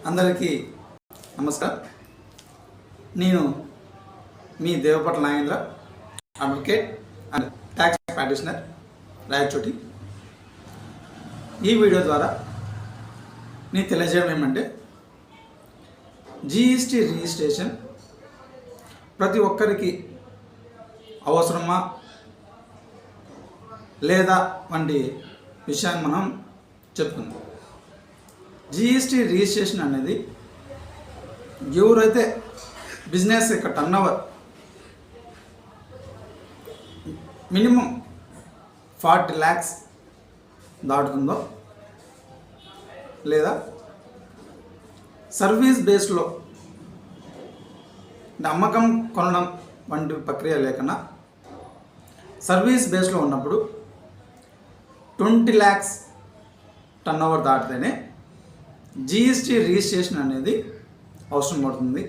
అందరికీ నమస్కారం. నేను మీ Devapatla Nagendra, advocate and tax practitioner, Rayachoti. ఈ వీడియో ద్వారా నేను తెలియజేయడం ఏమంటే, జీఎస్టీ రిజిస్ట్రేషన్ ప్రతి ఒక్కరికి అవసరమా లేదా వంటి విషయాన్ని మనం చెప్పుకుందాం. జీఎస్టీ రిజిస్ట్రేషన్ అనేది ఎవరైతే బిజినెస్ యొక్క టర్న్ ఓవర్ మినిమం 40 lakhs దాటుతుందో, లేదా సర్వీస్ బేస్లో అమ్మకం కొనడం వంటి ప్రక్రియ లేకుండా సర్వీస్ బేస్లో ఉన్నప్పుడు 20 lakhs టర్న్ ఓవర్ దాటితేనే జీఎస్టీ రిజిస్ట్రేషన్ అనేది అవసరం పడుతుంది.